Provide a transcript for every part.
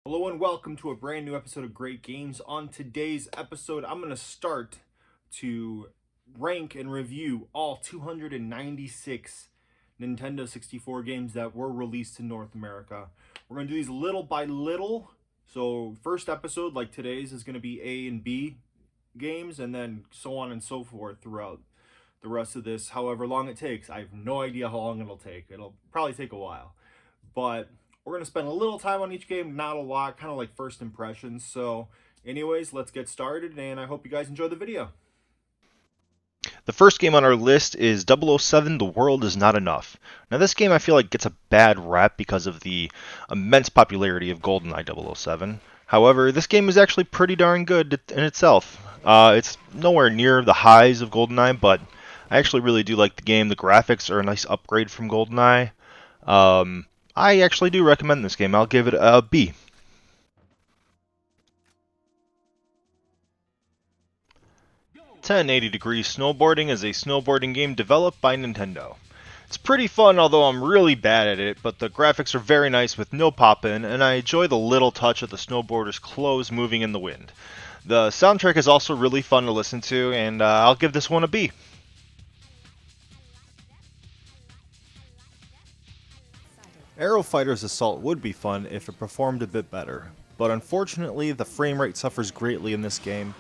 Hello and welcome to a brand new episode of Great Games. On today's episode, I'm going to start to rank and review all 296 Nintendo 64 games that were released in North America. We're going to do these little by little. So, first episode, like today's, is going to be A and B games, and then so on and so forth throughout the rest of this, however long it takes. I have no idea how long it'll take. It'll probably take a while. But we're going to spend a little time on each game, not a lot, kind of like first impressions. So anyways, let's get started, and I hope you guys enjoy the video. The first game on our list is 007 The World Is Not Enough. Now this game I feel like gets a bad rap because of the immense popularity of GoldenEye 007. However, this game is actually pretty darn good in itself. It's nowhere near the highs of GoldenEye, but I actually really do like the game. The graphics are a nice upgrade from GoldenEye. I actually do recommend this game. I'll give it a B. "1080 Snowboarding" is a snowboarding game developed by Nintendo. It's pretty fun, although I'm really bad at it, but the graphics are very nice with no pop-in, and I enjoy the little touch of the snowboarder's clothes moving in the wind. The soundtrack is also really fun to listen to, and I'll give this one a B. Aero Fighter's Assault would be fun if it performed a bit better, but unfortunately the frame rate suffers greatly in this game.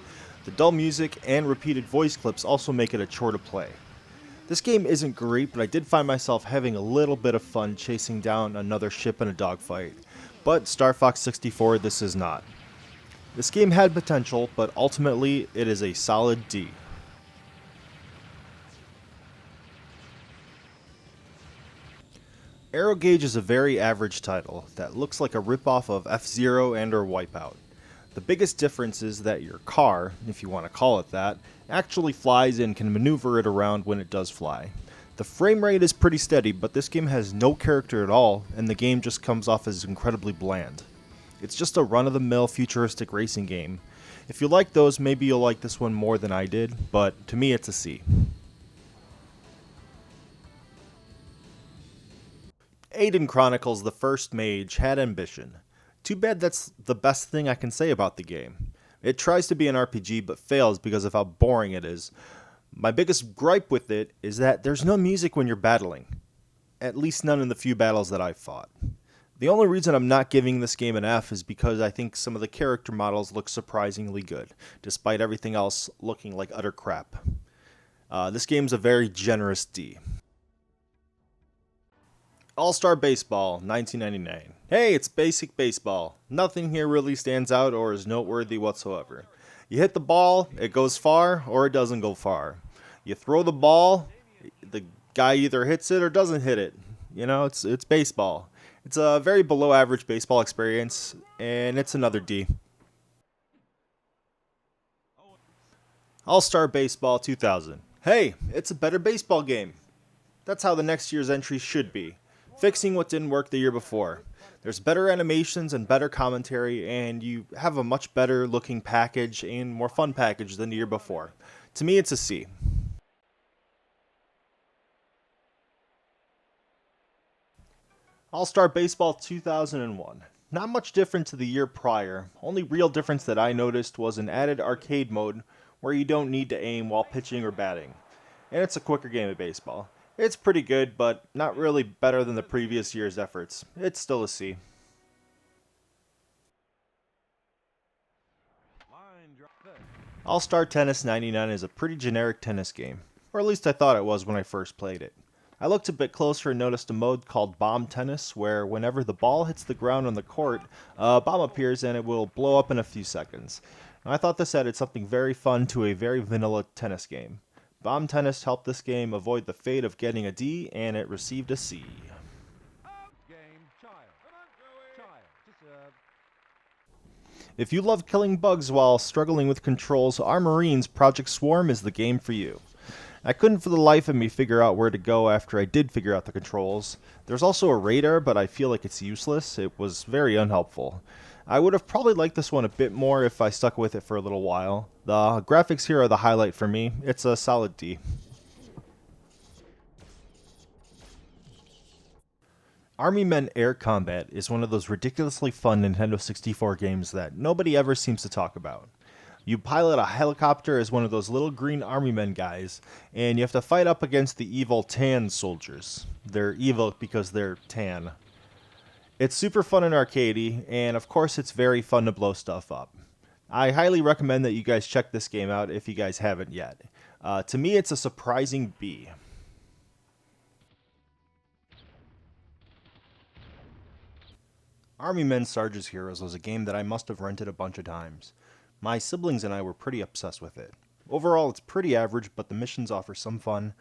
The dull music and repeated voice clips also make it a chore to play. This game isn't great, but I did find myself having a little bit of fun chasing down another ship in a dogfight. But Star Fox 64, this is not. This game had potential, but ultimately it is a solid D. Aero Gauge is a very average title that looks like a ripoff of F-Zero and or Wipeout. The biggest difference is that your car, if you want to call it that, actually flies and can maneuver it around when it does fly. The frame rate is pretty steady, but this game has no character at all, and the game just comes off as incredibly bland. It's just a run-of-the-mill futuristic racing game. If you like those, maybe you'll like this one more than I did, but to me it's a C. Aiden Chronicles The First Mage had ambition. Too bad that's the best thing I can say about the game. It tries to be an RPG but fails because of how boring it is. My biggest gripe with it is that there's no music when you're battling. At least none in the few battles that I've fought. The only reason I'm not giving this game an F is because I think some of the character models look surprisingly good, despite everything else looking like utter crap. This game's a very generous D. All-Star Baseball, 1999. Hey, it's basic baseball. Nothing here really stands out or is noteworthy whatsoever. You hit the ball, it goes far, or it doesn't go far. You throw the ball, the guy either hits it or doesn't hit it. You know, it's baseball. It's a very below average baseball experience, and it's another D. All-Star Baseball 2000. Hey, it's a better baseball game. That's how the next year's entry should be. Fixing what didn't work the year before. There's better animations and better commentary, and you have a much better looking package and more fun package than the year before. To me, it's a C. All-Star Baseball 2001. Not much different to the year prior. Only real difference that I noticed was an added arcade mode where you don't need to aim while pitching or batting. And it's a quicker game of baseball. It's pretty good, but not really better than the previous year's efforts. It's still a C. All-Star Tennis 99 is a pretty generic tennis game, or at least I thought it was when I first played it. I looked a bit closer and noticed a mode called Bomb Tennis, where whenever the ball hits the ground on the court, a bomb appears and it will blow up in a few seconds. And I thought this added something very fun to a very vanilla tennis game. Bomb Tennis helped this game avoid the fate of getting a D, and it received a C. If you love killing bugs while struggling with controls, Armorine's Project Swarm is the game for you. I couldn't for the life of me figure out where to go after I did figure out the controls. There's also a radar, but I feel like it's useless. It was very unhelpful. I would have probably liked this one a bit more if I stuck with it for a little while. The graphics here are the highlight for me. It's a solid D. Army Men Air Combat is one of those ridiculously fun Nintendo 64 games that nobody ever seems to talk about. You pilot a helicopter as one of those little green army men guys, and you have to fight up against the evil tan soldiers. They're evil because they're tan. It's super fun and arcadey, and of course it's very fun to blow stuff up. I highly recommend that you guys check this game out if you guys haven't yet. To me, it's a surprising B. Army Men Sarge's Heroes was a game that I must have rented a bunch of times. My siblings and I were pretty obsessed with it. Overall, it's pretty average, but the missions offer some fun,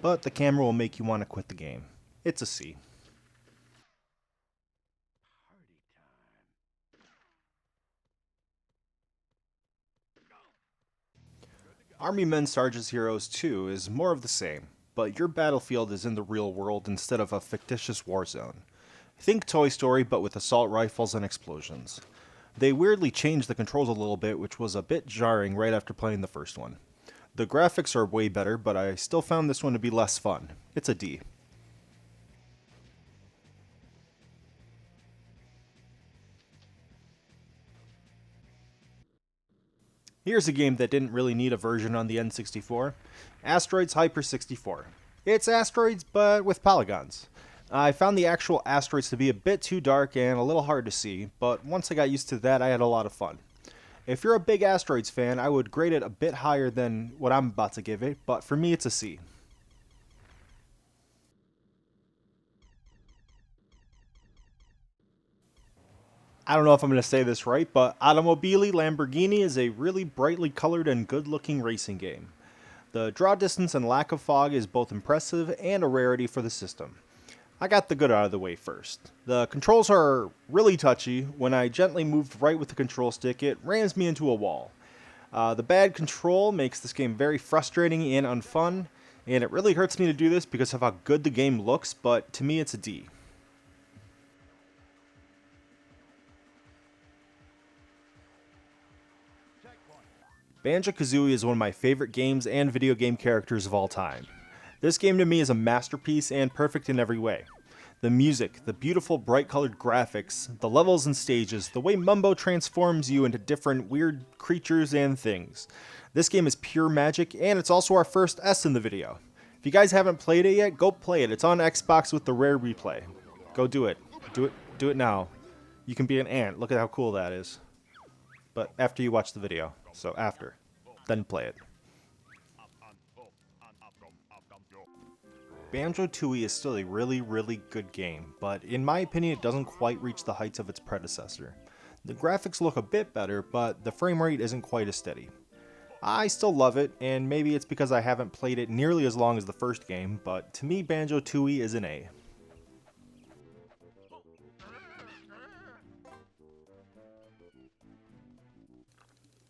but the camera will make you want to quit the game. It's a C. Army Men Sarge's Heroes 2 is more of the same, but your battlefield is in the real world instead of a fictitious war zone. Think Toy Story, but with assault rifles and explosions. They weirdly changed the controls a little bit, which was a bit jarring right after playing the first one. The graphics are way better, but I still found this one to be less fun. It's a D. Here's a game that didn't really need a version on the N64. Asteroids Hyper 64. It's Asteroids, but with polygons. I found the actual asteroids to be a bit too dark and a little hard to see, but once I got used to that, I had a lot of fun. If you're a big Asteroids fan, I would grade it a bit higher than what I'm about to give it, but for me, it's a C. I don't know if I'm going to say this right, but Automobili Lamborghini is a really brightly colored and good-looking racing game. The draw distance and lack of fog is both impressive and a rarity for the system. I got the good out of the way first. The controls are really touchy. When I gently move right with the control stick, it rams me into a wall. The bad control makes this game very frustrating and unfun, and it really hurts me to do this because of how good the game looks, but to me it's a D. Banjo-Kazooie is one of my favorite games and video game characters of all time. This game to me is a masterpiece and perfect in every way. The music, the beautiful bright colored graphics, the levels and stages, the way Mumbo transforms you into different weird creatures and things. This game is pure magic, and it's also our first S in the video. If you guys haven't played it yet, go play it. It's on Xbox with the rare replay. Go do it. Do it now. You can be an ant. Look at how cool that is. But after you watch the video. So after. Then play it. Banjo-Tooie is still a really, really good game, but in my opinion it doesn't quite reach the heights of its predecessor. The graphics look a bit better, but the frame rate isn't quite as steady. I still love it, and maybe it's because I haven't played it nearly as long as the first game, but to me Banjo-Tooie is an A.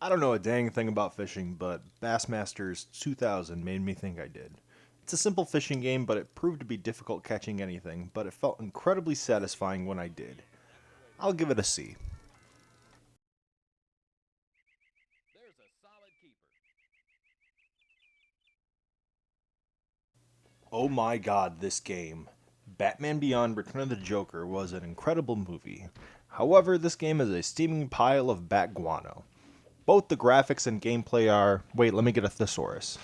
I don't know a dang thing about fishing, but Bassmasters 2000 made me think I did. It's a simple fishing game, but it proved to be difficult catching anything, but it felt incredibly satisfying when I did. I'll give it a C. Oh my god, this game. Batman Beyond Return of the Joker was an incredible movie. However, this game is a steaming pile of bat guano. Both the graphics and gameplay are... Wait, let me get a thesaurus.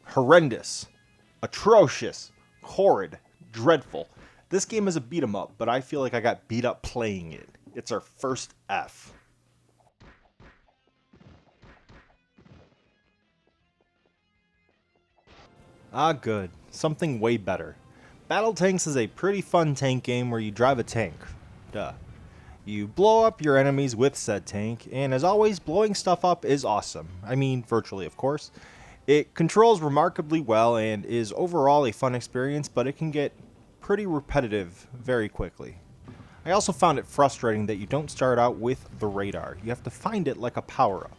Horrendous. Atrocious. Horrid. Dreadful. This game is a beat 'em up, but I feel like I got beat up playing it. It's our first F. Ah, good. Something way better. Battle Tanks is a pretty fun tank game where you drive a tank. Duh. You blow up your enemies with said tank, and as always, blowing stuff up is awesome. I mean, virtually, of course. It controls remarkably well and is overall a fun experience, but it can get pretty repetitive very quickly. I also found it frustrating that you don't start out with the radar. You have to find it like a power-up.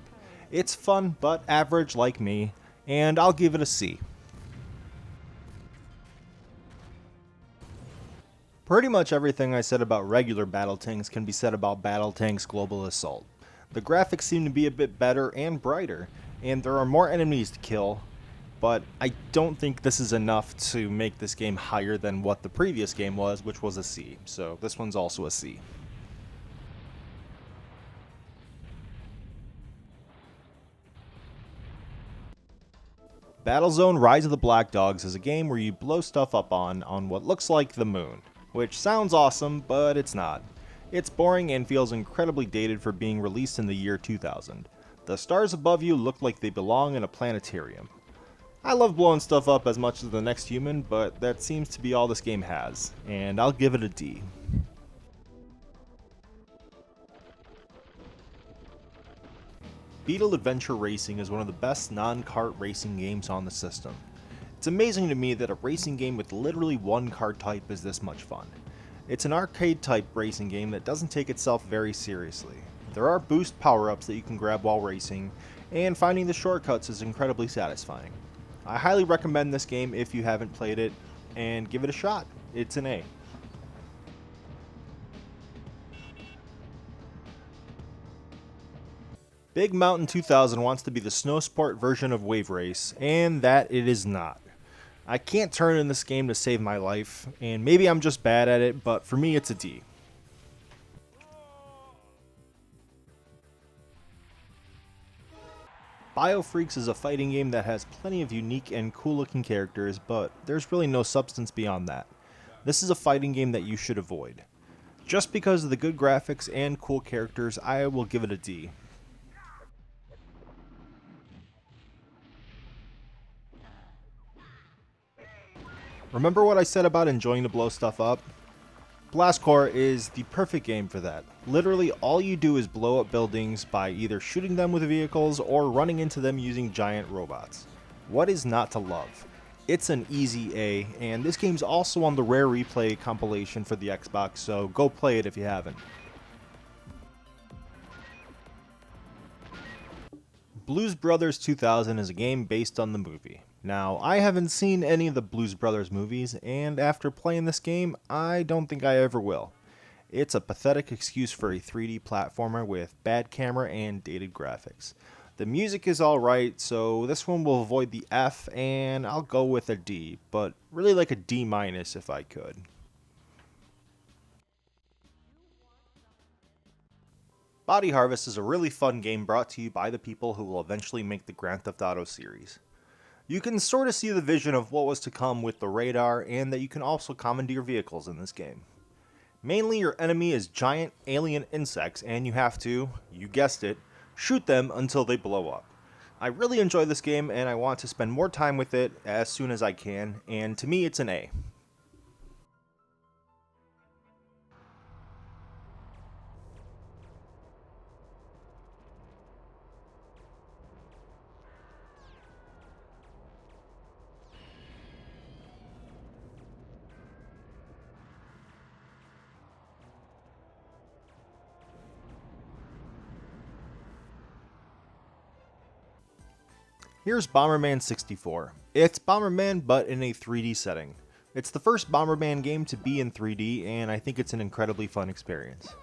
It's fun, but average like me, and I'll give it a C. Pretty much everything I said about regular Battle Tanks can be said about Battle Tanks Global Assault. The graphics seem to be a bit better and brighter, and there are more enemies to kill, but I don't think this is enough to make this game higher than what the previous game was, which was a C. So this one's also a C. Battlezone Rise of the Black Dogs is a game where you blow stuff up on what looks like the moon, which sounds awesome, but it's not. It's boring and feels incredibly dated for being released in the year 2000. The stars above you look like they belong in a planetarium. I love blowing stuff up as much as the next human, but that seems to be all this game has, and I'll give it a D. Beetle Adventure Racing is one of the best non-kart racing games on the system. It's amazing to me that a racing game with literally one kart type is this much fun. It's an arcade type racing game that doesn't take itself very seriously. There are boost power-ups that you can grab while racing, and finding the shortcuts is incredibly satisfying. I highly recommend this game if you haven't played it, and give it a shot. It's an A. Big Mountain 2000 wants to be the snow sport version of Wave Race, and that it is not. I can't turn in this game to save my life, and maybe I'm just bad at it, but for me it's a D. BioFreaks is a fighting game that has plenty of unique and cool looking characters, but there's really no substance beyond that. This is a fighting game that you should avoid. Just because of the good graphics and cool characters, I will give it a D. Remember what I said about enjoying to blow stuff up? Blast Corps is the perfect game for that. Literally all you do is blow up buildings by either shooting them with vehicles or running into them using giant robots. What is not to love? It's an easy A, and this game's also on the Rare Replay compilation for the Xbox, so go play it if you haven't. Blues Brothers 2000 is a game based on the movie. Now, I haven't seen any of the Blues Brothers movies, and after playing this game, I don't think I ever will. It's a pathetic excuse for a 3D platformer with bad camera and dated graphics. The music is alright, so this one will avoid the F, and I'll go with a D, but really like a D- if I could. Body Harvest is a really fun game brought to you by the people who will eventually make the Grand Theft Auto series. You can sort of see the vision of what was to come with the radar, and that you can also commandeer vehicles in this game. Mainly your enemy is giant alien insects, and you have to, you guessed it, shoot them until they blow up. I really enjoy this game, and I want to spend more time with it as soon as I can, and to me it's an A. Here's Bomberman 64. It's Bomberman, but in a 3D setting. It's the first Bomberman game to be in 3D, and I think it's an incredibly fun experience.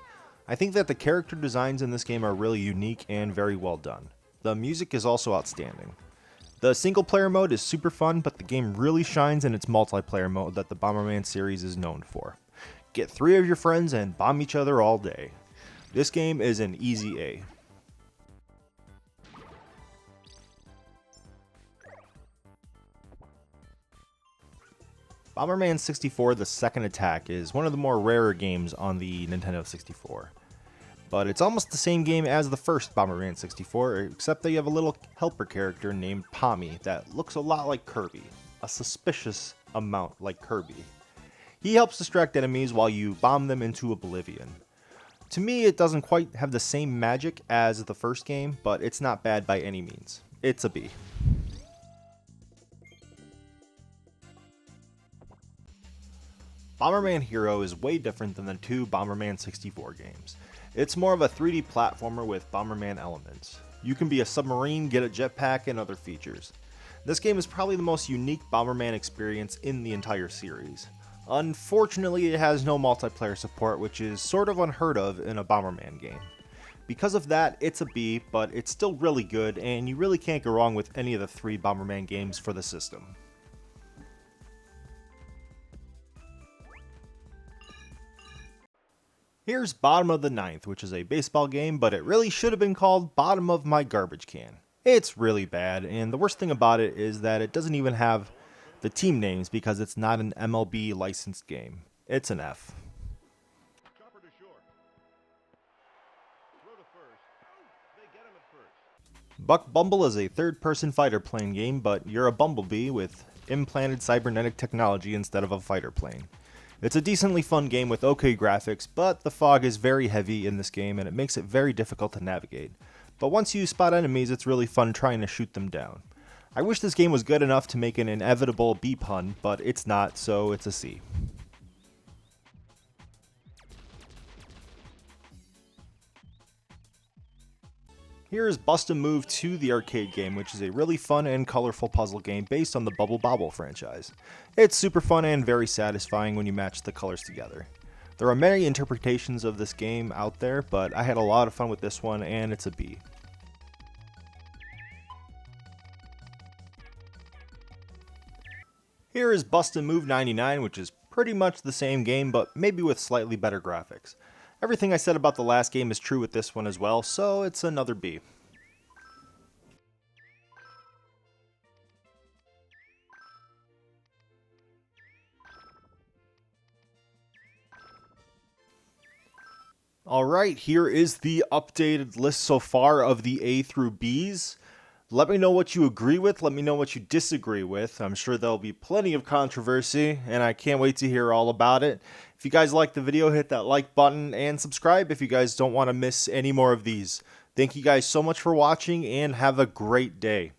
I think that the character designs in this game are really unique and very well done. The music is also outstanding. The single player mode is super fun, but the game really shines in its multiplayer mode that the Bomberman series is known for. Get 3 of your friends and bomb each other all day. This game is an easy A. Bomberman 64 The Second Attack is one of the more rarer games on the Nintendo 64. But it's almost the same game as the first Bomberman 64, except that you have a little helper character named Pommy that looks a lot like Kirby, a suspicious amount like Kirby. He helps distract enemies while you bomb them into oblivion. To me, it doesn't quite have the same magic as the first game, but it's not bad by any means. It's a B. Bomberman Hero is way different than the 2 Bomberman 64 games. It's more of a 3D platformer with Bomberman elements. You can be a submarine, get a jetpack, and other features. This game is probably the most unique Bomberman experience in the entire series. Unfortunately, it has no multiplayer support, which is sort of unheard of in a Bomberman game. Because of that, it's a B, but it's still really good, and you really can't go wrong with any of the 3 Bomberman games for the system. Here's Bottom of the Ninth, which is a baseball game, but it really should have been called Bottom of My Garbage Can. It's really bad, and the worst thing about it is that it doesn't even have the team names because it's not an MLB licensed game. It's an F. Buck Bumble is a third-person fighter plane game, but you're a bumblebee with implanted cybernetic technology instead of a fighter plane. It's a decently fun game with okay graphics, but the fog is very heavy in this game and it makes it very difficult to navigate. But once you spot enemies, it's really fun trying to shoot them down. I wish this game was good enough to make an inevitable B pun, but it's not, so it's a C. Here is Bust a Move 2, the arcade game, which is a really fun and colorful puzzle game based on the Bubble Bobble franchise. It's super fun and very satisfying when you match the colors together. There are many interpretations of this game out there, but I had a lot of fun with this one, and it's a B. Here is Bust a Move 99, which is pretty much the same game, but maybe with slightly better graphics. Everything I said about the last game is true with this one as well, so it's another B. Alright, here is the updated list so far of the A through Bs. Let me know what you agree with, let me know what you disagree with. I'm sure there'll be plenty of controversy, and I can't wait to hear all about it. If you guys liked the video, hit that like button and subscribe if you guys don't want to miss any more of these. Thank you guys so much for watching, and have a great day.